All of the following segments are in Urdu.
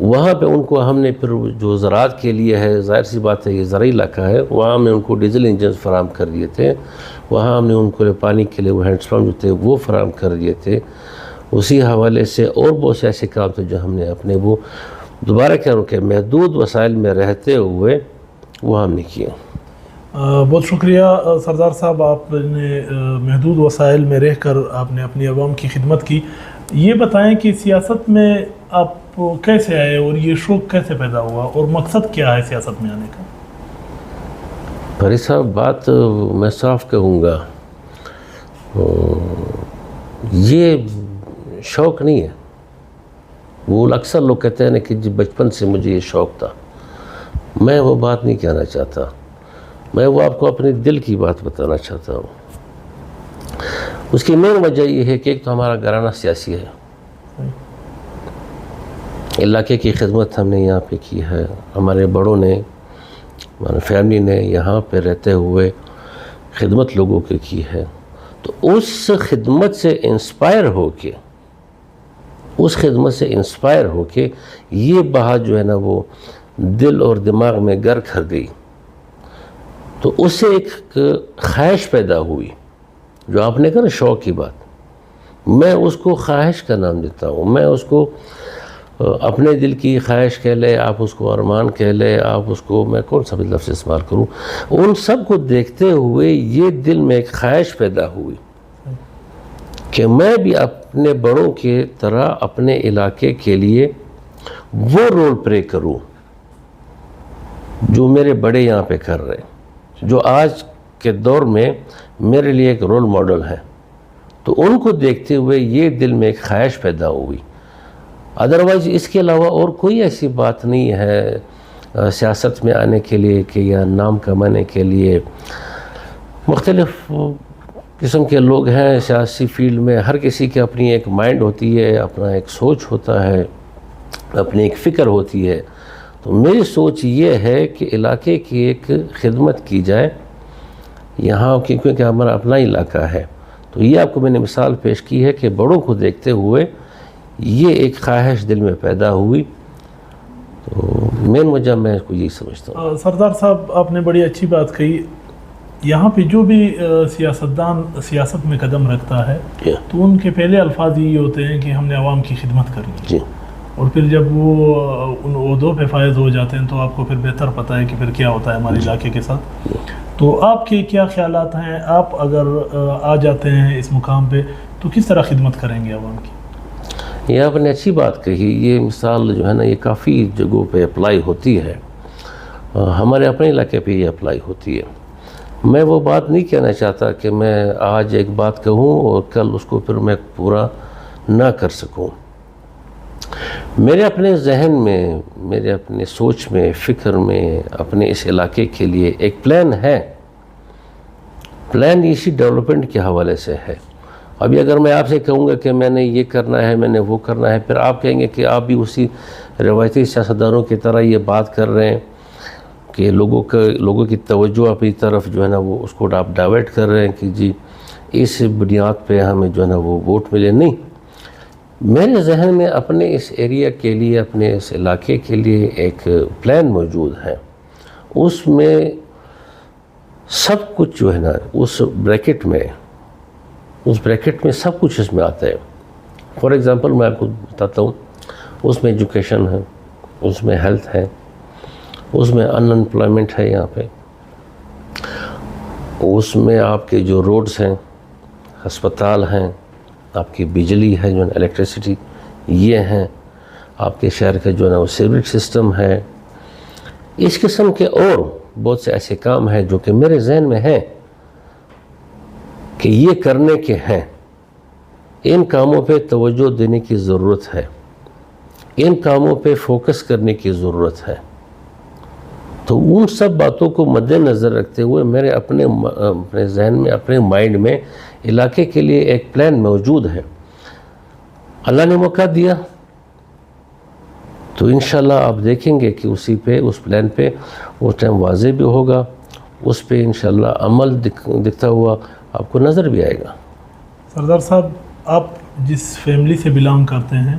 وہاں پہ ان کو ہم نے پھر جو زراعت کے لیے ہے، ظاہر سی بات ہے یہ زرعی علاقہ ہے، وہاں ہم نے ان کو ڈیزل انجنز فراہم کر دیے تھے، وہاں ہم نے ان کو پانی کے لیے وہ ہینڈ پمپ جو تھے وہ فراہم کر دیے تھے۔ اسی حوالے سے اور بہت سے ایسے کام تھے جو ہم نے اپنے وہ دوبارہ کہہ رہا ہوں کہ محدود وسائل میں رہتے ہوئے وہ ہم نے کیے۔ بہت شکریہ سردار صاحب، آپ نے محدود وسائل میں رہ کر آپ نے اپنی عوام کی خدمت کی۔ یہ بتائیں کہ سیاست میں آپ کیسے آئے اور یہ شوق کیسے پیدا ہوا اور مقصد کیا ہے سیاست میں آنے کا؟ بھائی صاحب، بات میں صاف کہوں گا، یہ شوق نہیں ہے۔ وہ اکثر لوگ کہتے ہیں کہ جی بچپن سے مجھے یہ شوق تھا، میں وہ بات نہیں کہنا چاہتا، میں وہ آپ کو اپنے دل کی بات بتانا چاہتا ہوں۔ اس کی مین وجہ یہ ہے کہ ایک تو ہمارا گھرانہ سیاسی ہے، علاقے کی خدمت ہم نے یہاں پہ کی ہے، ہمارے بڑوں نے، ہماری فیملی نے یہاں پہ رہتے ہوئے خدمت لوگوں کی ہے۔ تو اس خدمت سے انسپائر ہو کے یہ بات جو ہے نا وہ دل اور دماغ میں گر کر گئی، تو اس سے ایک خواہش پیدا ہوئی، جو آپ نے کہا نا شوق کی بات، میں اس کو خواہش کا نام دیتا ہوں۔ میں اس کو اپنے دل کی خواہش کہہ لے، آپ اس کو ارمان کہہ لے، آپ اس کو، میں کون سا بھی لفظ استعمال کروں، ان سب کو دیکھتے ہوئے یہ دل میں ایک خواہش پیدا ہوئی کہ میں بھی اپنے بڑوں کے طرح اپنے علاقے کے لیے وہ رول پلے کروں جو میرے بڑے یہاں پہ کر رہے ہیں، جو آج کے دور میں میرے لیے ایک رول ماڈل ہے۔ تو ان کو دیکھتے ہوئے یہ دل میں ایک خواہش پیدا ہوئی۔ ادروائز اس کے علاوہ اور کوئی ایسی بات نہیں ہے سیاست میں آنے کے لیے کہ یا نام کمانے کے لیے۔ مختلف قسم کے لوگ ہیں سیاسی فیلڈ میں، ہر کسی کی اپنی ایک مائنڈ ہوتی ہے، اپنا ایک سوچ ہوتا ہے، اپنی ایک فکر ہوتی ہے۔ تو میری سوچ یہ ہے کہ علاقے کی ایک خدمت کی جائے یہاں، کیونکہ ہمارا اپنا علاقہ ہے۔ تو یہ آپ کو میں نے مثال پیش کی ہے کہ بڑوں کو دیکھتے ہوئے یہ ایک خواہش دل میں پیدا ہوئی۔ تو مین وجہ میں اس کو یہی سمجھتا ہوں۔ سردار صاحب، آپ نے بڑی اچھی بات کہی۔ یہاں پہ جو بھی سیاستدان سیاست میں قدم رکھتا ہے تو ان کے پہلے الفاظ یہ ہوتے ہیں کہ ہم نے عوام کی خدمت کرنی ہے، اور پھر جب وہ ان عہدوں پہ فائز ہو جاتے ہیں تو آپ کو پھر بہتر پتہ ہے کہ پھر کیا ہوتا ہے ہمارے علاقے کے ساتھ۔ تو آپ کے کیا خیالات ہیں؟ آپ اگر آ جاتے ہیں اس مقام پہ تو کس طرح خدمت کریں گے عوام کی؟ یہ آپ نے اچھی بات کہی۔ یہ مثال جو ہے نا یہ کافی جگہوں پہ اپلائی ہوتی ہے، ہمارے اپنے علاقے پہ یہ اپلائی ہوتی ہے۔ میں وہ بات نہیں کہنا چاہتا کہ میں آج ایک بات کہوں اور کل اس کو پھر میں پورا نہ کر سکوں۔ میرے اپنے ذہن میں، میرے اپنے سوچ میں، فکر میں اپنے اس علاقے کے لیے ایک پلان ہے۔ پلان اسی ڈیولپمنٹ کے حوالے سے ہے۔ ابھی اگر میں آپ سے کہوں گا کہ میں نے یہ کرنا ہے، میں نے وہ کرنا ہے، پھر آپ کہیں گے کہ آپ بھی اسی روایتی سیاستدانوں کی طرح یہ بات کر رہے ہیں کہ لوگوں کی توجہ اپنی طرف جو ہے نا وہ اس کو آپ ڈائیورٹ کر رہے ہیں کہ جی اس بنیاد پہ ہمیں جو ہے نا وہ ووٹ ملے۔ نہیں، میرے ذہن میں اپنے اس ایریا کے لیے، اپنے اس علاقے کے لیے ایک پلان موجود ہے۔ اس میں سب کچھ جو ہے نا اس بریکٹ میں سب کچھ اس میں آتا ہے۔ فار ایگزامپل میں آپ کو بتاتا ہوں، اس میں ایجوکیشن ہے، اس میں ہیلتھ ہے، اس میں ان امپلائمنٹ ہے، یہاں پہ اس میں آپ کے جو روڈز ہیں، ہسپتال ہیں، آپ کی بجلی ہے جو الیکٹریسٹی، یہ ہیں، آپ کے شہر کا جو ہے نا وہ سیوریج سسٹم ہے۔ اس قسم کے اور بہت سے ایسے کام ہیں جو کہ میرے ذہن میں ہیں کہ یہ کرنے کے ہیں۔ ان کاموں پہ توجہ دینے کی ضرورت ہے، ان کاموں پہ فوکس کرنے کی ضرورت ہے۔ تو ان سب باتوں کو مد نظر رکھتے ہوئے میرے اپنے ذہن میں، اپنے مائنڈ میں علاقے کے لیے ایک پلان موجود ہے۔ اللہ نے موقع دیا تو انشاءاللہ آپ دیکھیں گے کہ اسی پہ، اس پلان پہ اس ٹائم واضح بھی ہوگا، اس پہ انشاءاللہ عمل دکھتا ہوا آپ کو نظر بھی آئے گا۔ سردار صاحب، آپ جس فیملی سے بلانگ کرتے ہیں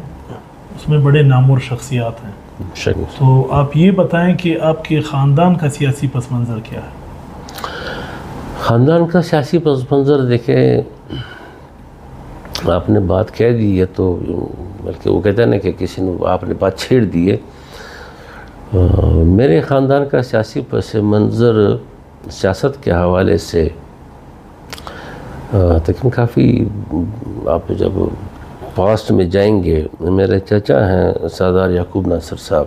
اس میں بڑے نامور شخصیات ہیں، تو آپ یہ بتائیں کہ آپ کے خاندان کا سیاسی پس منظر کیا ہے؟ خاندان کا سیاسی پس منظر دیکھیں، آپ نے بات کہہ دی ہے تو بلکہ وہ کہتے ہیں نا کہ کسی نے آپ نے بات چھیڑ دی ہے. میرے خاندان کا سیاسی پس منظر سیاست کے حوالے سے تقریباً کافی، آپ جب پاسٹ میں جائیں گے، میرے چچا ہیں سردار یعقوب ناصر صاحب،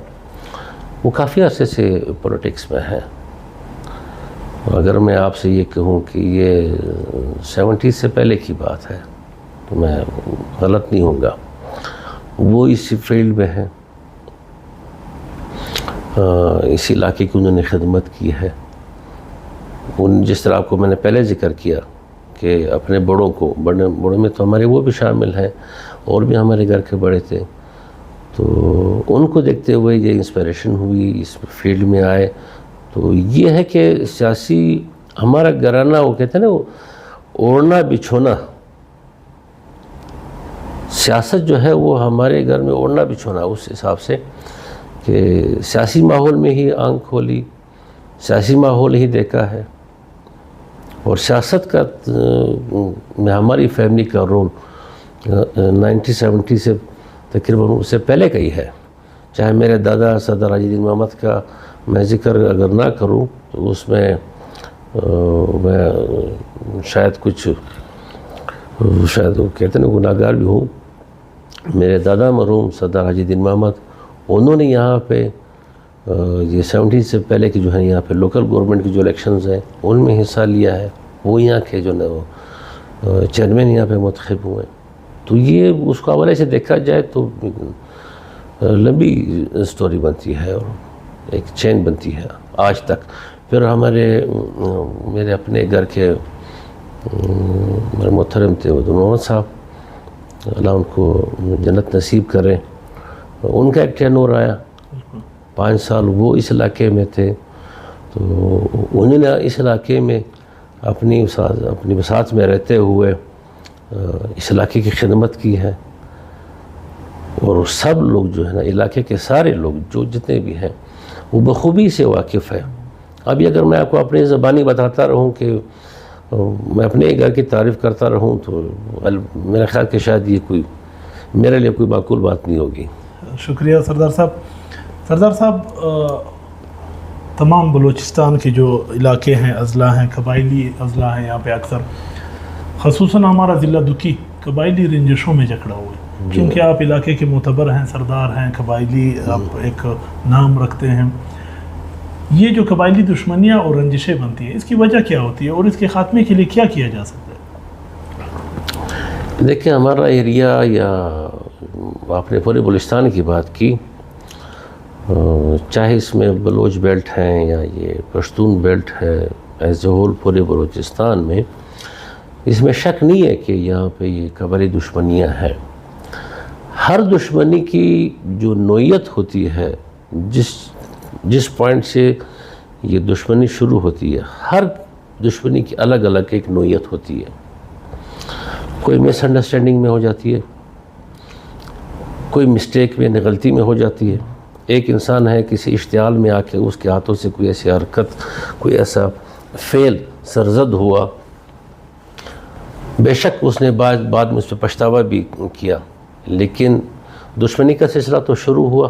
وہ کافی عرصے سے پولیٹکس میں ہیں. اگر میں آپ سے یہ کہوں کہ یہ 70 سے پہلے کی بات ہے تو میں غلط نہیں ہوں گا. وہ اسی فیلڈ میں ہیں، اس علاقے کی انہوں نے خدمت کی ہے. جس طرح آپ کو میں نے پہلے ذکر کیا کہ اپنے بڑوں کو، بڑوں میں تو ہمارے وہ بھی شامل ہیں اور بھی ہمارے گھر کے بڑے تھے، تو ان کو دیکھتے ہوئے یہ انسپائریشن ہوئی، اس فیلڈ میں آئے. تو یہ ہے کہ سیاسی ہمارا گھرانہ، وہ کہتے ہیں نا، وہ اوڑھنا بچھونا، سیاست جو ہے وہ ہمارے گھر میں اوڑھنا بچھونا، اس حساب سے کہ سیاسی ماحول میں ہی آنکھ کھولی، سیاسی ماحول ہی دیکھا ہے. اور سیاست کا میں ہماری فیملی کا رول 1970 سے تقریباً اس سے پہلے کا ہی ہے. چاہے میرے دادا سردار حاجی الدین محمد کا میں ذکر اگر نہ کروں تو اس میں میں شاید کچھ، شاید وہ کہتے ہیں گناہگار بھی ہوں. میرے دادا مرحوم سردار حاجی الدین محمد، انہوں نے یہاں پہ یہ 70 سے پہلے کی جو ہے یہاں پہ لوکل گورنمنٹ کی جو الیکشنز ہیں ان میں حصہ لیا ہے. وہ یہاں کے جو ہے وہ چیئرمین یہاں پہ منتخب ہوئے. تو یہ اس کو حوالے سے دیکھا جائے تو لمبی سٹوری بنتی ہے اور ایک چین بنتی ہے آج تک. پھر میرے اپنے گھر کے میرے محترم تھے عبد محمد صاحب، اللہ ان کو جنت نصیب کریں. ان کا ایک ٹینور آیا، 5 سال وہ اس علاقے میں تھے. تو انہوں نے اس علاقے میں اپنی بساط میں رہتے ہوئے اس علاقے کی خدمت کی ہے. اور سب لوگ جو ہے نا، علاقے کے سارے لوگ جو جتنے بھی ہیں وہ بخوبی سے واقف ہے. ابھی اگر میں آپ کو اپنی زبانی بتاتا رہوں کہ میں اپنے گھر کی تعریف کرتا رہوں تو میرا خیال کہ شاید یہ میرے لیے کوئی معقول بات نہیں ہوگی. شکریہ سردار صاحب. سردار صاحب، تمام بلوچستان کے جو علاقے ہیں، اضلاع ہیں، قبائلی اضلاع ہیں، یہاں پہ اکثر خصوصاً ہمارا ضلع دکی قبائلی رنجشوں میں جکڑا ہوا ہے. کیونکہ آپ علاقے کے معتبر ہیں، سردار ہیں، قبائلی آپ ایک نام رکھتے ہیں. یہ جو قبائلی دشمنیاں اور رنجشیں بنتی ہیں، اس کی وجہ کیا ہوتی ہے اور اس کے خاتمے کے لیے کیا کیا جا سکتا ہے؟ دیکھیں، ہمارا ایریا، یا آپ نے پورے بلوچستان کی بات کی، چاہے اس میں بلوچ بیلٹ ہیں یا یہ پشتون بیلٹ ہے، ایز اے ہول پورے بلوچستان میں اس میں شک نہیں ہے کہ یہاں پہ یہ قبائلی دشمنیاں ہیں. ہر دشمنی کی جو نوعیت ہوتی ہے، جس پوائنٹ سے یہ دشمنی شروع ہوتی ہے، ہر دشمنی کی الگ الگ ایک نوعیت ہوتی ہے. کوئی مس انڈرسٹینڈنگ میں ہو جاتی ہے، کوئی مسٹیک میں، غلطی میں ہو جاتی ہے. ایک انسان ہے کسی اشتعال میں آ کے اس کے ہاتھوں سے کوئی ایسی حرکت، کوئی ایسا فعل سرزد ہوا، بے شک اس نے بعد میں اس پہ پچھتاوا بھی کیا، لیکن دشمنی کا سلسلہ تو شروع ہوا.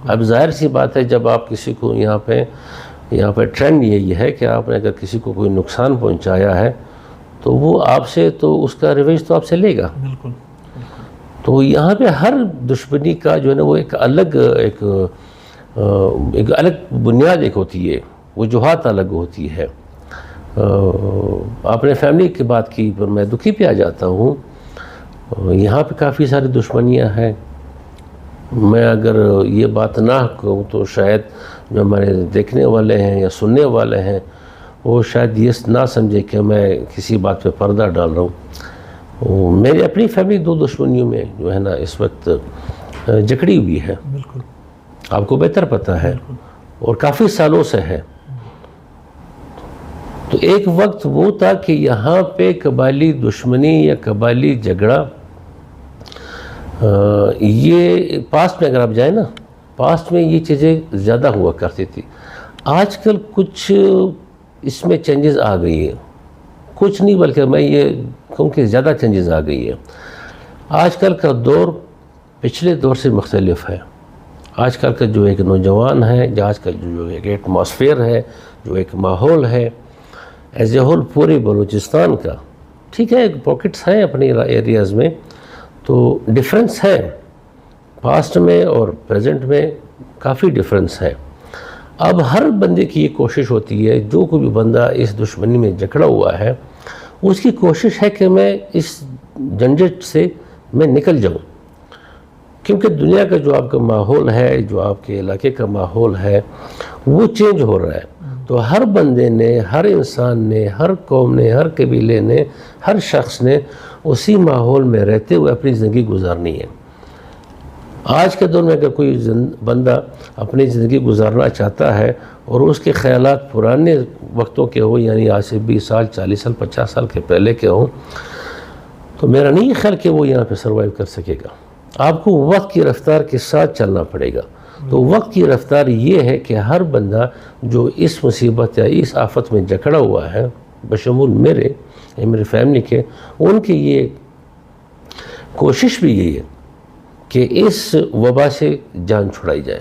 اب ظاہر سی بات ہے، جب آپ کسی کو یہاں پہ ٹرینڈ یہی ہے کہ آپ نے اگر کسی کو کوئی نقصان پہنچایا ہے تو وہ آپ سے تو اس کا ریونج تو آپ سے لے گا. بالکل. تو یہاں پہ ہر دشمنی کا جو ہے نا وہ ایک الگ بنیاد ایک ہوتی ہے، وجوہات الگ ہوتی ہے. آپ نے فیملی کی بات کی، پر میں دکھی پہ آ جاتا ہوں. یہاں پہ کافی ساری دشمنیاں ہیں. میں اگر یہ بات نہ کہوں تو شاید جو ہمارے دیکھنے والے ہیں یا سننے والے ہیں وہ شاید یہ نہ سمجھے کہ میں کسی بات پہ پردہ ڈال رہا ہوں. میری اپنی فیملی 2 دشمنیوں میں جو ہے نا اس وقت جکڑی ہوئی ہے. بالکل. آپ کو بہتر پتہ ہے، اور کافی سالوں سے ہے. تو ایک وقت وہ تھا کہ یہاں پہ قبائلی دشمنی یا قبائلی جھگڑا، یہ پاسٹ میں اگر آپ جائیں نا پاسٹ میں یہ چیزیں زیادہ ہوا کرتی تھی. آج کل کچھ اس میں چینجز آ گئی ہیں, کچھ نہیں بلکہ میں یہ کہوں کہ زیادہ چینجز آ گئی ہے. آج کل کا دور پچھلے دور سے مختلف ہے. آج کل کا جو ایک نوجوان ہے, آج کل جو ایک ایٹماسفیئر ہے, جو ایک ماحول ہے ایز اے ہول پورے بلوچستان کا, ٹھیک ہے پاکٹس ہیں اپنے ایریاز میں, تو ڈفرینس ہے پاسٹ میں اور پریزنٹ میں, کافی ڈفرینس ہے. اب ہر بندے کی یہ کوشش ہوتی ہے, جو کوئی بھی بندہ اس دشمنی میں جکڑا ہوا ہے اس کی کوشش ہے کہ میں اس جھنجٹ سے میں نکل جاؤں, کیونکہ دنیا کا جو آپ کا ماحول ہے, جو آپ کے علاقے کا ماحول ہے وہ چینج ہو رہا ہے. تو ہر بندے نے, ہر انسان نے, ہر قوم نے, ہر قبیلے نے, ہر شخص نے اسی ماحول میں رہتے ہوئے اپنی زندگی گزارنی ہے. آج کے دور میں اگر کوئی بندہ اپنی زندگی گزارنا چاہتا ہے اور اس کے خیالات پرانے وقتوں کے ہوں, یعنی آج سے 20 سال 40 سال 50 سال کے پہلے کے ہوں, تو میرا نہیں خیال کہ وہ یہاں پہ سروائیو کر سکے گا. آپ کو وقت کی رفتار کے ساتھ چلنا پڑے گا. تو وقت کی رفتار یہ ہے کہ ہر بندہ جو اس مصیبت یا اس آفت میں جکڑا ہوا ہے, بشمول میرے فیملی کے, ان کی یہ کوشش بھی یہی ہے کہ اس وبا سے جان چھڑائی جائے.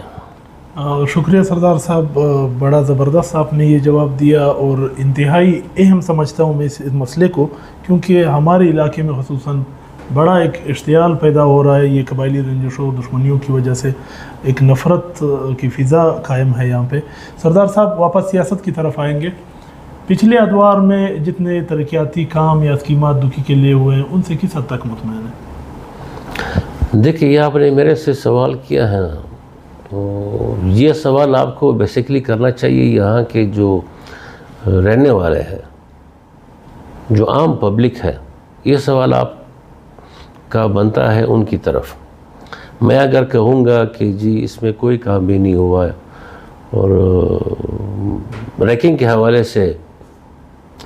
شکریہ سردار صاحب, بڑا زبردست آپ نے یہ جواب دیا اور انتہائی اہم سمجھتا ہوں میں اس مسئلے کو, کیونکہ ہمارے علاقے میں خصوصاً بڑا ایک اشتعال پیدا ہو رہا ہے. یہ قبائلی رنجشوں دشمنیوں کی وجہ سے ایک نفرت کی فضا قائم ہے یہاں پہ. سردار صاحب واپس سیاست کی طرف آئیں گے. پچھلے ادوار میں جتنے ترقیاتی کام یا اسکیمات دکھی کے لیے ہوئے ہیں ان سے کس حد تک مطمئن ہیں؟ دیکھیں, یہ آپ نے میرے سے سوال کیا ہے نا, تو یہ سوال آپ کو بیسیکلی کرنا چاہیے یہاں کے جو رہنے والے ہیں, جو عام پبلک ہے. یہ سوال آپ کا بنتا ہے ان کی طرف. میں اگر کہوں گا کہ جی اس میں کوئی کام بھی نہیں ہوا ہے, اور ریکنگ کے حوالے سے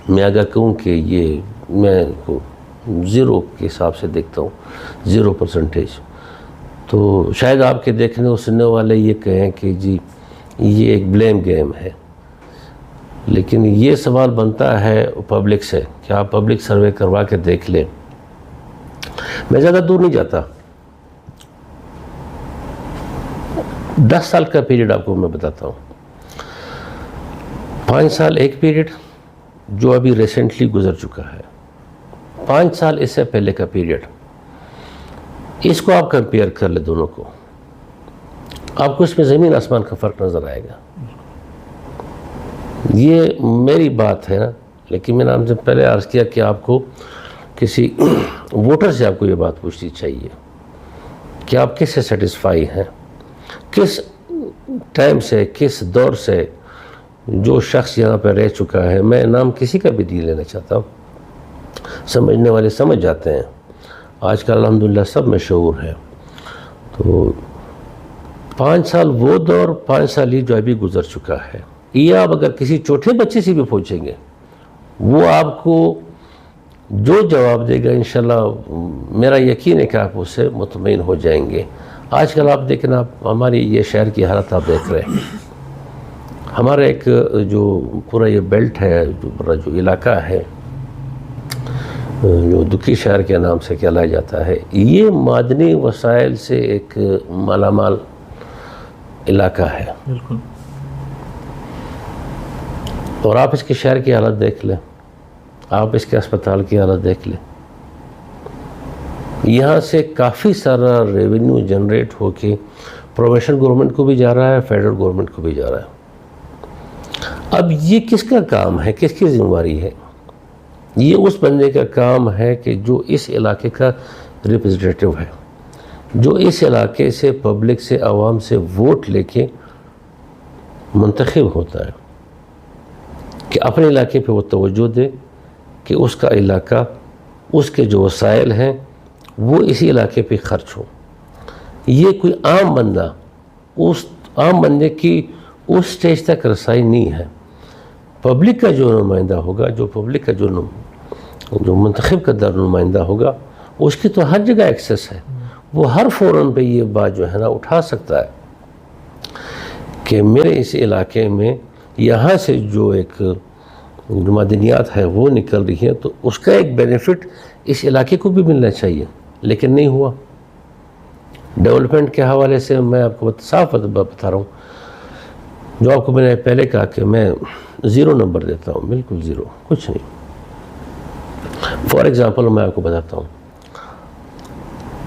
میں اگر کہوں کہ یہ میں کو 0 کے حساب سے دیکھتا ہوں, 0%, تو شاید آپ کے دیکھنے اور سننے والے یہ کہیں کہ جی یہ ایک بلیم گیم ہے. لیکن یہ سوال بنتا ہے پبلک سے کہ آپ پبلک سروے کروا کے دیکھ لیں. میں زیادہ دور نہیں جاتا, 10 سال کا پیریڈ آپ کو میں بتاتا ہوں. 5 سال ایک پیریڈ جو ابھی ریسنٹلی گزر چکا ہے, 5 سال اس سے پہلے کا پیریڈ, اس کو آپ کمپیئر کر لیں دونوں کو, آپ کو اس میں زمین آسمان کا فرق نظر آئے گا. یہ میری بات ہے نا, لیکن میں نے آپ سے پہلے عرض کیا کہ آپ کو کسی ووٹر سے آپ کو یہ بات پوچھنی چاہیے کہ آپ کس سے سیٹسفائی ہیں, کس ٹائم سے, کس دور سے جو شخص یہاں پہ رہ چکا ہے. میں نام کسی کا بھی نہیں لینا چاہتا ہوں, سمجھنے والے سمجھ جاتے ہیں. آج کل الحمدللہ سب میں شعور ہے. تو 5 سال وہ دور, 5 سال یہ جو ابھی گزر چکا ہے, یہ آپ اگر کسی چھوٹے بچے سے بھی پوچھیں گے وہ آپ کو جو جواب دے گا انشاءاللہ میرا یقین ہے کہ آپ اس سے مطمئن ہو جائیں گے. آج کل آپ دیکھیں, آپ ہماری یہ شہر کی حالت آپ دیکھ رہے ہیں. ہمارا ایک جو پورا یہ بیلٹ ہے, جو پورا جو علاقہ ہے, جو دکی شہر کے نام سے کہلایا جاتا ہے, یہ معدنی وسائل سے ایک مالا مال علاقہ ہے. بالکل. اور آپ اس کے شہر کی حالت دیکھ لیں, آپ اس کے اسپتال کی حالت دیکھ لیں. یہاں سے کافی سارا ریونیو جنریٹ ہو کے پروونشل گورنمنٹ کو بھی جا رہا ہے, فیڈرل گورنمنٹ کو بھی جا رہا ہے. اب یہ کس کا کام ہے, کس کی ذمہ داری ہے؟ یہ اس بندے کا کام ہے کہ جو اس علاقے کا ریپرزنٹیٹیو ہے, جو اس علاقے سے, پبلک سے, عوام سے ووٹ لے کے منتخب ہوتا ہے, کہ اپنے علاقے پہ وہ توجہ دے کہ اس کا علاقہ, اس کے جو وسائل ہیں وہ اسی علاقے پہ خرچ ہو. یہ کوئی عام بندہ, اس عام بندے کی اس سٹیج تک رسائی نہیں ہے. پبلک کا جو نمائندہ ہوگا, جو پبلک کا جو منتخب کا نمائندہ ہوگا, اس کی تو ہر جگہ ایکسیس ہے, وہ ہر فورم پہ یہ بات جو ہے نا اٹھا سکتا ہے. کہ میرے اس علاقے میں یہاں سے جو ایک معدنیات ہے وہ نکل رہی ہیں تو اس کا ایک بینیفٹ اس علاقے کو بھی ملنا چاہیے، لیکن نہیں ہوا۔ ڈیولپمنٹ کے حوالے سے میں آپ کو صاف بتا رہا ہوں، جو آپ کو میں نے پہلے کہا کہ میں 0 نمبر دیتا ہوں، بالکل 0، کچھ نہیں۔ فار ایگزامپل میں آپ کو بتاتا ہوں،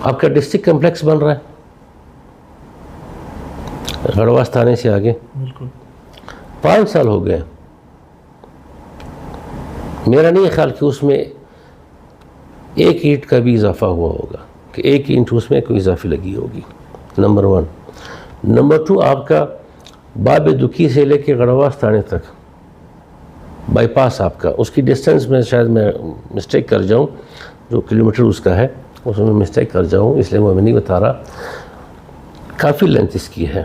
آپ کا ڈسٹرکٹ کمپلیکس بن رہا ہے گڑھواس تھانے سے آگے، 5 سال ہو گئے، میرا نہیں خیال کہ اس میں 1 اینٹ کا بھی اضافہ ہوا ہوگا، کہ 1 اینٹ اس میں کوئی اضافی لگی ہوگی، نمبر 1۔ نمبر 2، آپ کا باب دکی سے لے کے گڑھواس تھانے تک بائی پاس آپ کا، اس کی ڈسٹنس میں شاید میں مسٹیک کر جاؤں، جو کلومیٹر اس کا ہے اس میں مسٹیک کر جاؤں، اس لیے میں نہیں بتا رہا، کافی لینتھ اس کی ہے۔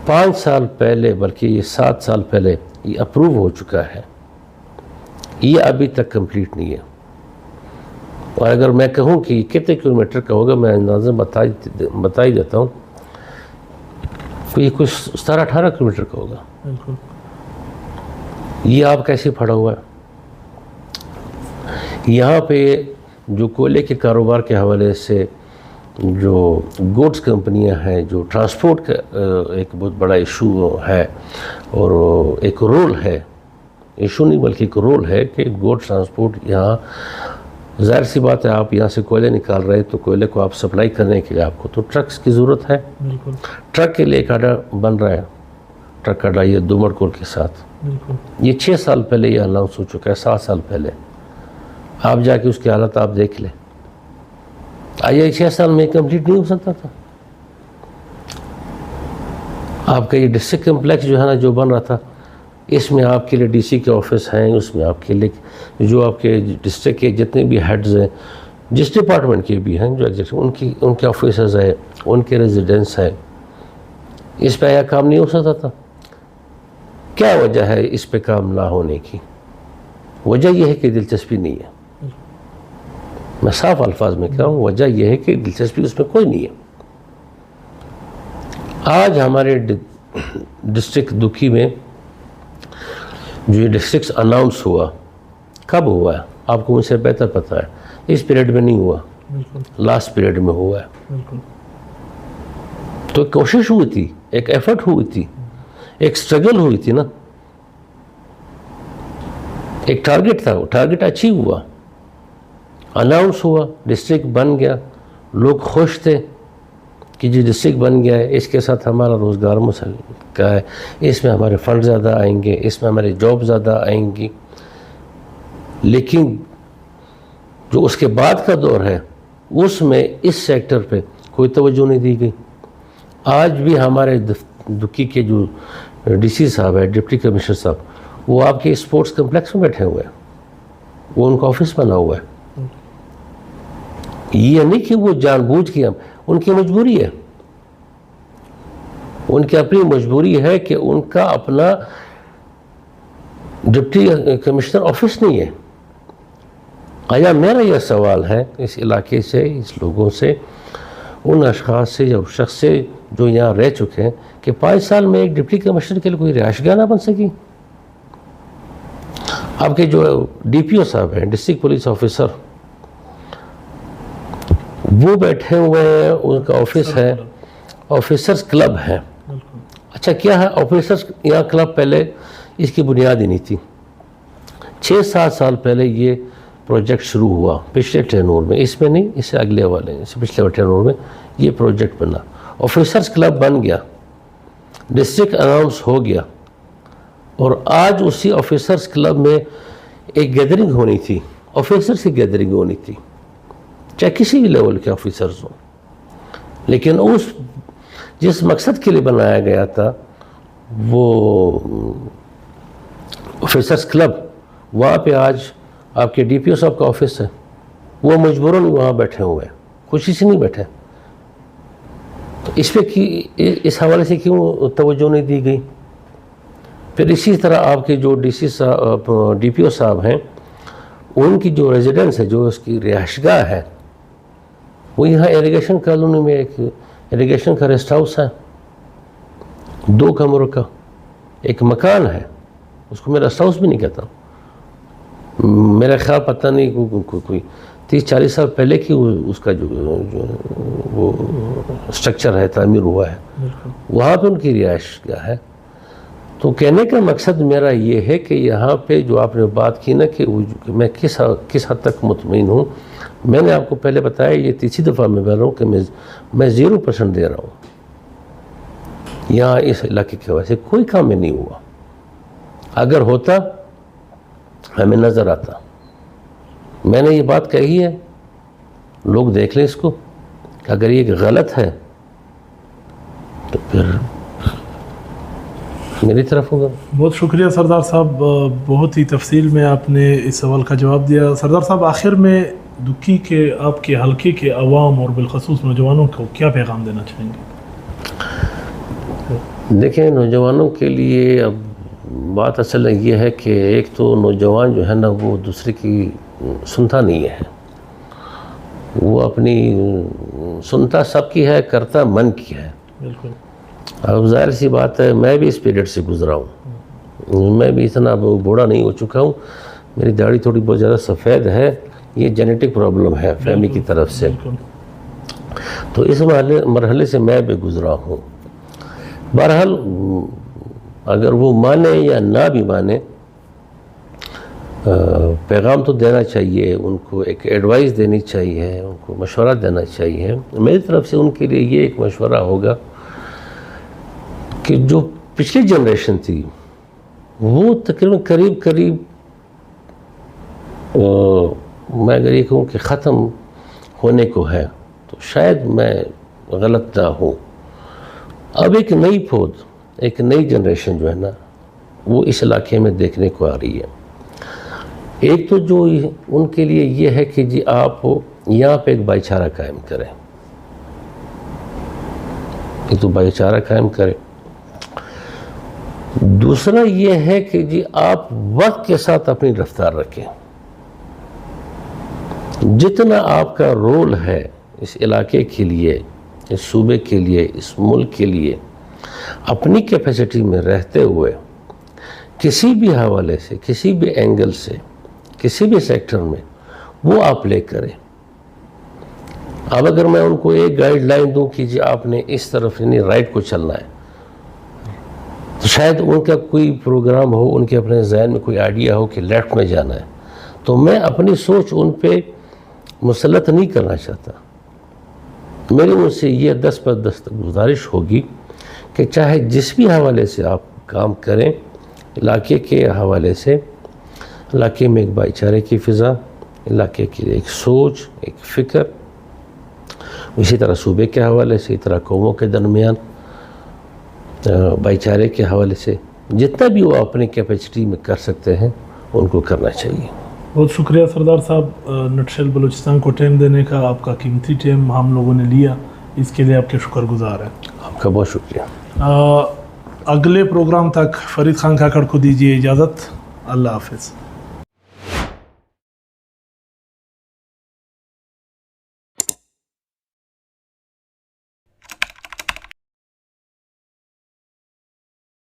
5 سال پہلے، بلکہ یہ 7 سال پہلے یہ اپروو ہو چکا ہے، یہ ابھی تک کمپلیٹ نہیں ہے۔ اور اگر میں کہوں کہ کتنے کلومیٹر کا ہوگا، میں اندازہ بتا ہی دیتا ہوں، یہ کچھ 17-18 کلومیٹر کا ہوگا۔ یہ آپ کیسے پڑا ہوا ہے؟ یہاں پہ جو کوئلے کے کاروبار کے حوالے سے جو گوڈس کمپنیاں ہیں، جو ٹرانسپورٹ کا ایک بہت بڑا ایشو ہے، اور ایک رول ہے، ایشو نہیں بلکہ ایک رول ہے کہ گوڈ ٹرانسپورٹ یہاں، ظاہر سی بات ہے آپ یہاں سے کوئلے نکال رہے تو کوئلے کو آپ سپلائی کرنے کے لیے آپ کو تو ٹرکس کی ضرورت ہے۔ ٹرک کے لیے ایک اڈا بن رہا ہے، ٹرک اڈا یہ دومڑکور کے ساتھ، یہ 6 سال پہلے یہ اناؤنس ہو چکا ہے، 7 سال پہلے۔ آپ جا کے اس کی حالت آپ دیکھ لیں، آئیے 6 سال میں کمپلیٹ نہیں ہو سکتا تھا؟ آپ کا یہ ڈسٹرکٹ کمپلیکس جو ہے نا، جو بن رہا تھا، اس میں آپ کے لیے ڈی سی کے آفس ہیں، اس میں آپ کے لیے جو آپ کے ڈسٹرکٹ کے جتنے بھی ہیڈز ہیں، جس ڈپارٹمنٹ کے بھی ہیں جو ان کے آفیسز ہیں، ان کے ریزیڈنس ہیں، اس پہ آیا کام نہیں ہو سکتا تھا؟ کیا وجہ ہے اس پہ کام نہ ہونے کی؟ وجہ یہ ہے کہ دلچسپی نہیں ہے، میں صاف الفاظ میں کہہ رہا ہوں، وجہ یہ ہے کہ دلچسپی اس میں کوئی نہیں ہے۔ آج ہمارے ڈسٹرکٹ دکی میں جو یہ ڈسٹرکٹ اناؤنس ہوا، کب ہوا ہے آپ کو مجھ سے بہتر پتہ ہے، اس پیریڈ میں نہیں ہوا، لاسٹ پیریڈ میں ہوا ہے۔ تو ایک کوشش ہوئی تھی، ایک ایفرٹ ہوئی تھی، ایک سٹرگل ہوئی تھی نا، ایک ٹارگٹ تھا، وہ ٹارگٹ اچیو ہوا، اناؤنس ہوا، ڈسٹرکٹ بن گیا، لوگ خوش تھے کہ جی ڈسٹرکٹ بن گیا ہے، اس کے ساتھ ہمارا روزگار کا ہے، اس میں ہمارے فنڈ زیادہ آئیں گے، اس میں ہمارے جاب زیادہ آئیں گی۔ لیکن جو اس کے بعد کا دور ہے، اس میں اس سیکٹر پہ کوئی توجہ نہیں دی گئی۔ آج بھی ہمارے دکی کے جو ڈی سی صاحب ہے، ڈپٹی کمشنر صاحب، وہ آپ کے اسپورٹس کمپلیکس میں بیٹھے ہوئے ہیں، وہ ان کا آفس بنا ہوا ہے۔ یہ نہیں کہ وہ جان بوجھ کے، ان کی مجبوری ہے، ان کی اپنی مجبوری ہے کہ ان کا اپنا ڈپٹی کمشنر آفس نہیں ہے۔ آیا میرا یہ سوال ہے اس علاقے سے، اس لوگوں سے، ان اشخاص سے یا شخص سے جو یہاں رہ چکے ہیں، کہ 5 سال میں ایک ڈپٹی کمشنر کے لیے کوئی رہائش گاہ نہ بن سکی؟ آپ کے جو ڈی پی او صاحب ہیں، ڈسٹرکٹ پولیس آفیسر، وہ بیٹھے ہوئے ہیں، ان کا آفس ہے، آفیسرز کلب ہے۔ اچھا کیا ہے آفیسرز یہاں کلب؟ پہلے اس کی بنیاد ہی نہیں تھی، 6-7 سال پہلے یہ پروجیکٹ شروع ہوا، پچھلے ٹینور میں، اس میں نہیں، اس سے اگلے والے، اس سے پچھلے ٹینور میں یہ پروجیکٹ بنا، آفیسرز کلب بن گیا، ڈسٹرکٹ اناؤنس ہو گیا، اور آج اسی آفیسرز کلب میں ایک گیدرنگ ہونی تھی، آفیسرز کی گیدرنگ ہونی تھی، چاہے کسی بھی لیول کے آفیسرز ہوں، لیکن اس جس مقصد کے لیے بنایا گیا تھا، وہ آفیسرز کلب، وہاں پہ آج آپ کے ڈی پی او صاحب کا آفس ہے، وہ مجبوراً وہاں بیٹھے ہوئے ہیں، خوشی سے نہیں بیٹھے۔ تو اس پہ اس حوالے سے کیوں توجہ نہیں دی گئی؟ پھر اسی طرح آپ کے جو ڈی پی او صاحب ہیں، ان کی جو ریزیڈنس ہے، جو اس کی رہائش گاہ ہے، وہ یہاں ایریگیشن کالونی میں ایک ایریگیشن کا ریسٹ ہاؤس ہے، 2 کمروں کا ایک مکان ہے، اس کو میں ریسٹ ہاؤس بھی نہیں کہتا. میرا خیال پتہ نہیں کوئی 30-40 سال پہلے کی اس کا جو وہ اسٹرکچر ہے، تعمیر ہوا ہے، وہاں پہ ان کی رہائش گاہ ہے. تو کہنے کا مقصد میرا یہ ہے کہ یہاں پہ جو آپ نے بات کی نا کہ میں کس حد تک مطمئن ہوں، میں نے آپ کو پہلے بتایا، یہ تیسری دفعہ میں بول رہا ہوں کہ میں 0% دے رہا ہوں. یہاں اس علاقے کی وجہ سے کوئی کام میں نہیں ہوا. اگر ہوتا ہمیں نظر آتا. میں نے یہ بات کہی ہے، لوگ دیکھ لیں اس کو کہ اگر یہ غلط ہے تو پھر میری طرف ہوگا. بہت شکریہ سردار صاحب، بہت ہی تفصیل میں آپ نے اس سوال کا جواب دیا. سردار صاحب، آخر میں دکی کے آپ کے حلقے کے عوام اور بالخصوص نوجوانوں کو کیا پیغام دینا چاہیں گے؟ دیکھیں، نوجوانوں کے لیے اب بات اصل یہ ہے کہ ایک تو نوجوان جو ہے نا وہ دوسرے کی سنتا نہیں ہے، وہ اپنی سنتا سب کی ہے، کرتا من کی ہے. بالکل. اب ظاہر سی بات ہے، میں بھی اس پیریڈ سے گزرا ہوں، میں بھی اتنا بوڑھا نہیں ہو چکا ہوں، میری داڑھی تھوڑی بہت زیادہ سفید ہے، یہ جینیٹک پرابلم ہے فیملی کی طرف سے. تو اس مرحلے سے میں بھی گزرا ہوں. بہرحال اگر وہ مانے یا نہ بھی مانے، پیغام تو دینا چاہیے، ان کو ایک ایڈوائز دینی چاہیے، ان کو مشورہ دینا چاہیے. میری طرف سے ان کے لیے یہ ایک مشورہ ہوگا کہ جو پچھلی جنریشن تھی وہ تقریباً قریب میں اگر یہ کہوں کہ ختم ہونے کو ہے تو شاید میں غلط نہ ہوں. اب ایک نئی پود، ایک نئی جنریشن جو ہے نا وہ اس علاقے میں دیکھنے کو آ رہی ہے. ایک تو جو ان کے لیے یہ ہے کہ جی آپ یہاں پہ ایک بھائی چارہ قائم کریں، ایک تو بھائی چارہ قائم کریں. دوسرا یہ ہے کہ جی آپ وقت کے ساتھ اپنی رفتار رکھیں. جتنا آپ کا رول ہے اس علاقے کے لیے، اس صوبے کے لیے، اس ملک کے لیے، اپنی کیپیسٹی میں رہتے ہوئے کسی بھی حوالے سے، کسی بھی اینگل سے، کسی بھی سیکٹر میں وہ آپ لے کریں. اب اگر میں ان کو ایک گائیڈ لائن دوں کہ جی آپ نے اس طرف یعنی رائٹ کو چلنا ہے، تو شاید ان کا کوئی پروگرام ہو، ان کے اپنے ذہن میں کوئی آئیڈیا ہو کہ لیفٹ میں جانا ہے، تو میں اپنی سوچ ان پہ مسلط نہیں کرنا چاہتا. میری ان سے یہ 10/10 گزارش ہوگی کہ چاہے جس بھی حوالے سے آپ کام کریں، علاقے کے حوالے سے، علاقے میں ایک بھائی چارے کی فضا، علاقے کی ایک سوچ، ایک فکر، اسی طرح صوبے کے حوالے سے، اسی طرح قوموں کے درمیان بھائی چارے کے حوالے سے جتنا بھی وہ اپنی کیپیسٹی میں کر سکتے ہیں ان کو کرنا چاہیے. بہت شکریہ سردار صاحب، نٹشل بلوچستان کو ٹائم دینے کا. آپ کا قیمتی ٹائم ہم لوگوں نے لیا، اس کے لیے آپ کے شکر گزار ہیں. آپ کا بہت شکریہ. اگلے پروگرام تک فرید خان کھاکڑ کو دیجیے اجازت. اللہ حافظ.